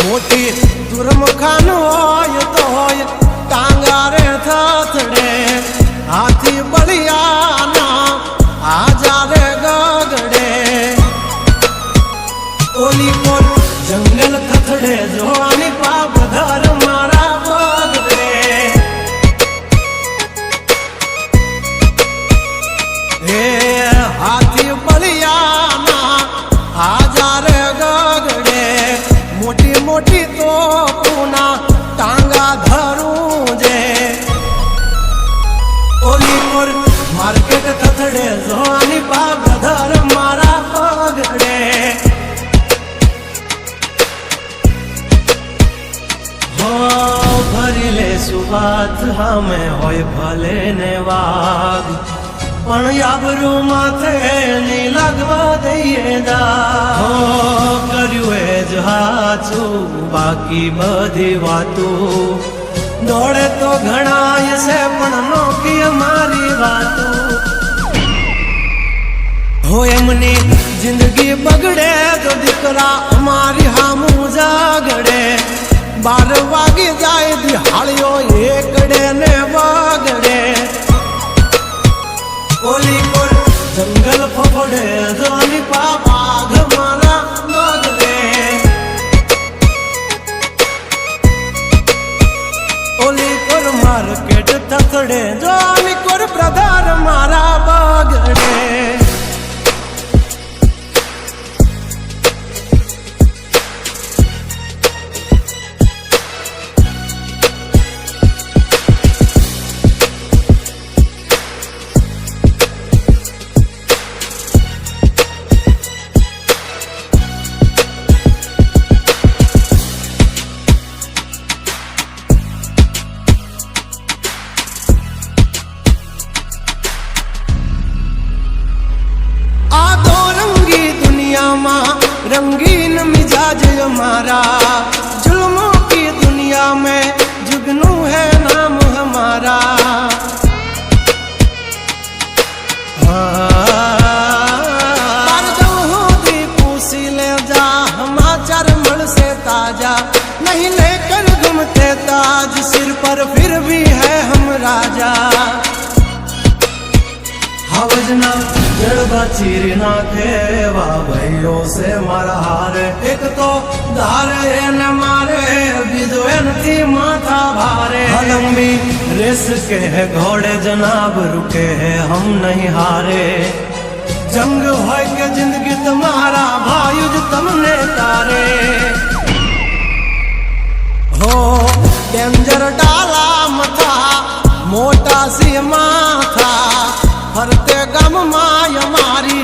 મોટી દુર્મુખાન હોય તો હોય ટાંગા રે થથડે હાથી બળિયાના આજા રે ગગડે ઓલી કોલ જંગલ થથડે જોવાની પાપ ધર મારા બગડે હે હાથી બળિયાના આજા રે ગગડે મોટી મોટી તો પૂના ટાંગા ધરું જે ઓલી કોર માર્કેટ થથડે જોવાની પાપ ધર મારા બગડે ભરી લે સુવાત હમે હોય ભલે ને વાગ પણ યાબરૂ માથે ની લાગવા દઈએ દા કર્યું એ જ હાચું બાકી બધી વાતું દોડે તો ઘણાય છે પણ નોકી મારી વાતું હો એમની જિંદગી બગડે તો દીકરા અમારી હામું જાગડે 12 વાગી જાય દિહાળીઓ એકડે ને વાગડે ઓલી કોર જંગલ ફફડે જોની પાપ મારા બગડે ઓલી કોર માર્કેટ થથડે જોની કોર બ્રધર મારા બગડે रंगीन मिजाज हमारा जुल्मों की दुनिया में जुगनू है नाम हमारा पूसी ले जा हमाचार मल से ताजा नहीं लेकर घूमते ताज सिर पर फिर भी है हम राजा हवजना जड़बा चीर नाखे वा भाइयों से मारा हारे एक तो धारे न मारे बीजो थी माथा भारे लंबी रेस के है घोड़े जनाब रुके है हम नहीं हारे जंग हो के जिंदगी तुम्हारा भायुज तुमने तारे हो डेंजर डाला मथा मोटा सी माथा फरते गम माय मारी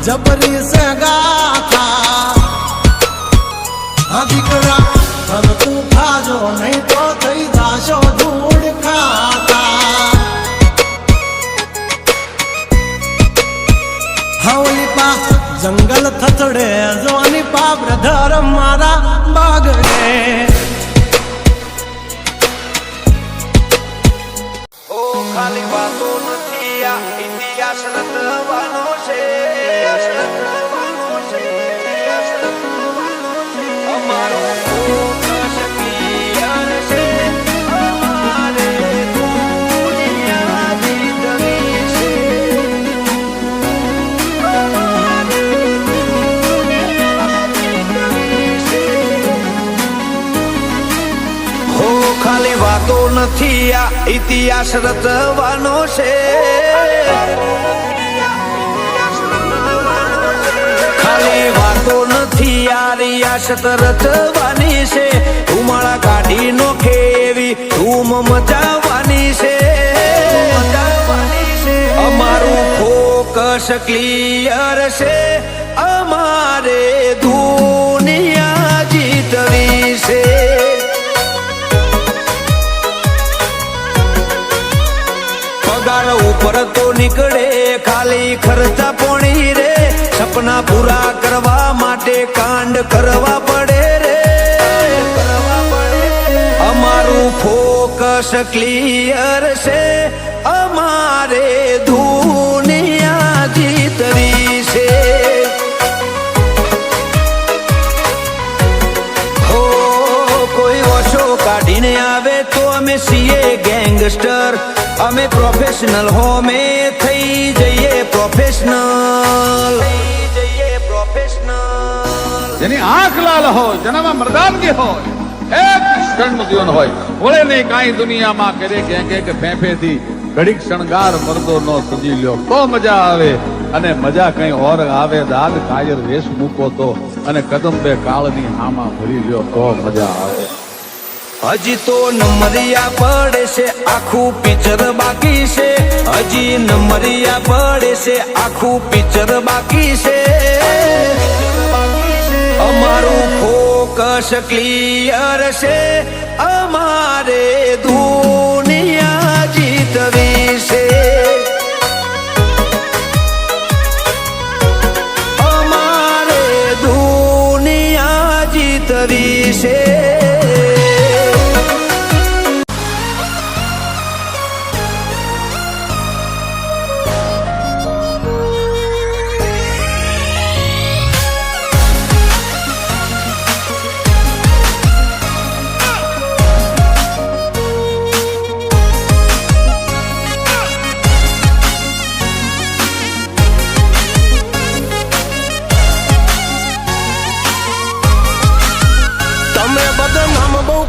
जबरी से गाथा अधिकरा हम तू खाजो नहीं तो थई जाशो धूड़ खाता हवली पा जंगल थथड़े जोनी पा ब्रधर मारा बागड़े ओ खाली बातों इतिहास रचવાનો છે અમારો ફોકસ ક્લિયર છે અમારે દુનિયા જીતવી છે અમારે દુનિયા જીતવી છે હો ખાલી વાતો નથી આ ઇતિહાસ રચવાનો છે ખાલી વાતો નથી આ રિયાસત રચવાની છે ધુમાડા કાઢી નોખે એવી ધૂમ મચાવવાની છે અમારું ફોકસ ક્લિયર છે અમારે દુનિયા જીતવી છે પગાર ઉપર તો નીકળે ખાલી ખર્ચા પોણી રે સપના પૂરા કરવા માટે કાંડ કરવા પડે રે અમારું ફોકસ ક્લિયર છે અમારે દુનિયા જીતવી છે હો અમે છીએ ગેંગસ્ટર, અમે પ્રોફેશનલ હોમે થઈ જઈએ પ્રોફેશનલ. જેની આંખ લાલ હોય, જેનામાં મર્દાનગી હોય, એક ક્ષણનું જીવન હોય, વળે નહીં કાંઈ દુનિયામાં કરે કે ફેફેથી ઘડીક શણગાર મરદો નો સજી લ્યો તો મજા આવે. અને મજા કઈ ઓર આવે, દાદ કાયર વેશ મૂકો તો, અને કદમ બે કાળની હામાં ભરી લ્યો તો મજા આવે. હજી તો નમરિયા પડે છે, આખું પિક્ચર બાકી છે. હજી નમરિયા પડે છે, આખું પિક્ચર બાકી છે. અમારું ફોકસ ક્લિયર છે, અમારે દુનિયા જીતવી છે. અમારે દુનિયા જીતવી છે.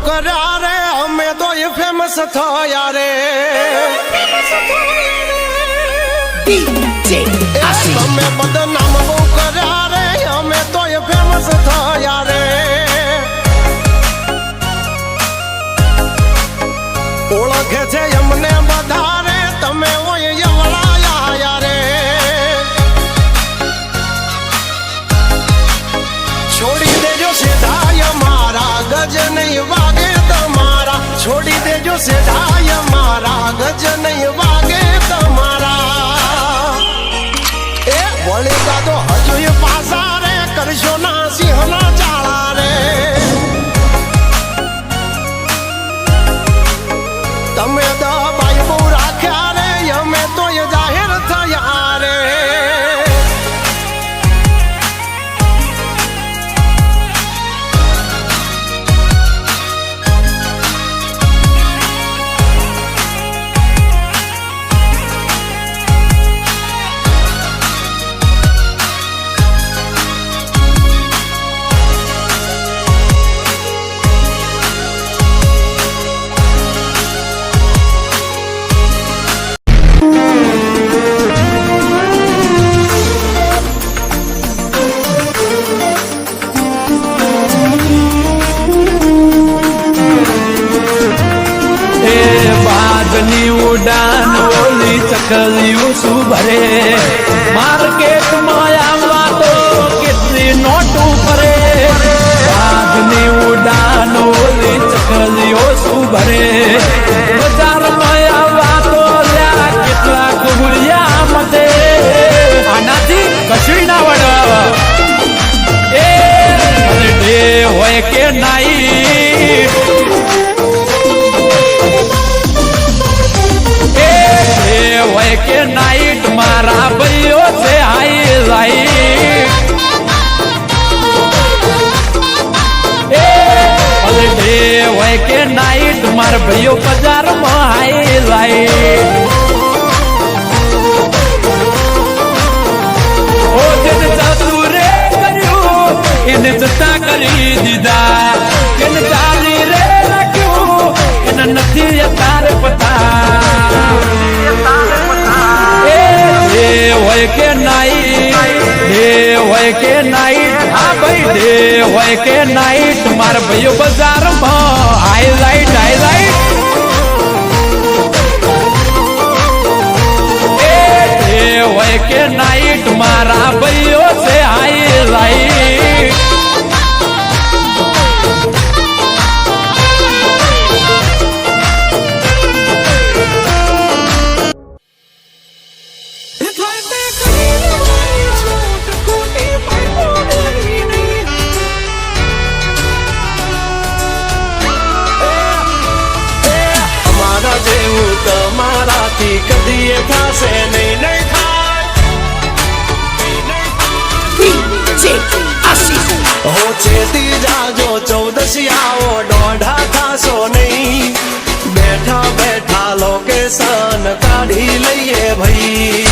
કર્યા રે અમે તો એ ફેમસ થયા રે. તમે બદનામ બહુ કર્યા રે, અમે તો એ ફેમસ થયા રે. ઓળખે છે અમને બધા રે, તમે ઓય એવડાયા રે. છોડી દેજો સીધાય મારા ગજ નહીં વાગે તમારા. છોડી દેજો સીધાય મારા ગજ નહીં વાગે તમારા. એ વળી કાદો હજુ પાસા રે, કરશો ના સિંહના ચાળા રે. તમે દબાઈ બહુ રાખ્યા રે, અમે તો એ જાહેર થયા રે. ઉડાન ઓલી ચકલીઓ શું ભરે, માર્કેટમાં આવવા તો કેટલી નોટું ભરે. વાઘની ઉડાન ઓલી ચકલીઓ શું ભરે, બજારમાં આવવા તો કેટલા કુબડિયા મતે. આનાથી કશું ના વડ એ ડે હોય કે નાઈ, હોય કે નાઈટ મારા ભાઈઓ છે હાઈ લાઈટ. એ ડે હોય કે નાઈટ મારા ભાઈઓ બજારમાં હાઈ લાઈટ. ઓ જેને જાદુ રે કર્યું એને જતા કરી દીધા, એને ચાલી રે રાખ્યું એને નથી અત્યારે પતા. હોય કે નાઈટ, ડે હોય કે નાઈટ, હા ભાઈ ડે હોય કે નાઈટ મારા ભાઈઓ બજારમાં હાઈલાઈટ હાઈલાઈટ. ડે હોય કે નાઈટ મારા ભાઈઓ છે હાઈલાઈટ. તમારાથી કદી થશે નહીં, નહીં થાય. હો ચેતી જાજો 14 આવો, દોઢા થાશો નહીં. બેઠા કાઢી લઈએ ભાઈ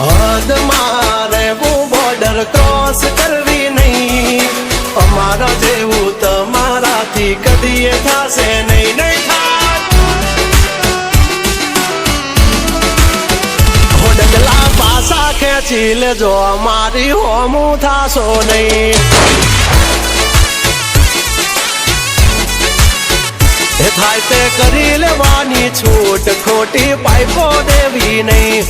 હદ મારે બોર્ડર ક્રોસ કરવી નહીં અમારા જેવું તમારાથી કદી થશે નહીં નહીં થાય ડગલા પાસા ખેંચી લેજો અમારી હોમું થાશો નહીં એ થાય તે કરી લેવાની છૂટ ખોટી પાઇપો દેવી નહીં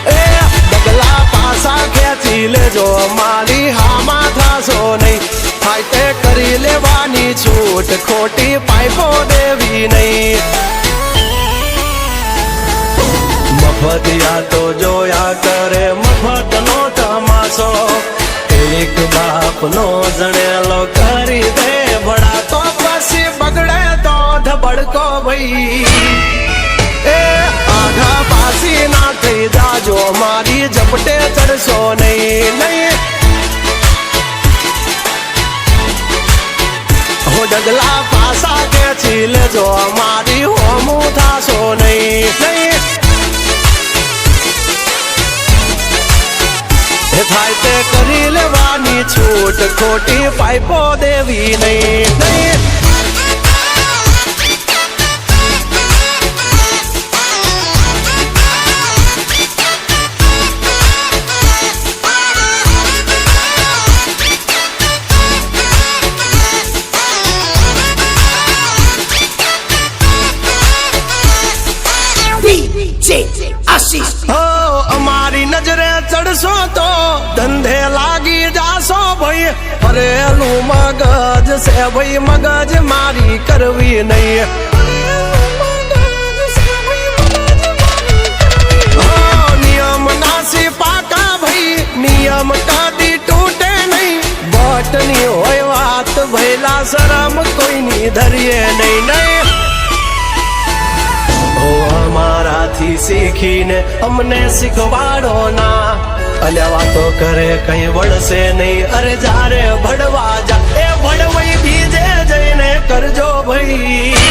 એ ડગલા પાસા ખેંચી લેજો અમારી હામાં થાશો નહીં થાય તે કરી લેવાની છૂટ ખોટી પાઇપો દેવી નહીં મફતિયા તો જોયા કરે મફત નો તમાશો એક બાપ નો જણેલો કરી દે બડા તો પછી બગડે તો ધબડકો ભાઈ એ આઘા પાસી ના થઈ જાજો મારી ઝપટે ચડશો નહીં નહીં હો ડગલા પાસા ખેંચી લેજો મારી હોમું થાશો નહીં નહીં થાય તે કરી લેવાની છૂટ ખોટી પાઇપો દેવી નહીં નહીં અમારી નજરે ચડશો તો ધંધે લાગી જાશો ભાઈ ફરેલું મગજ છે ભાઈ મગજ મારી કરવી નહીં નિયમ નાસી પાકા ભાઈ નિયમ કદી તૂટે નહીં બટની હોય વાત ભૈલા શરમ કોઈની ધરીએ નહીં નહીં અમારાથી શીખીને અમને શીખવાડો ના અલ્યા વાતો કરે કઈ વળશે નહીં અરે જારે ભડવા જા એ ભડવાઈ બીજે જઈને કરજો ભાઈ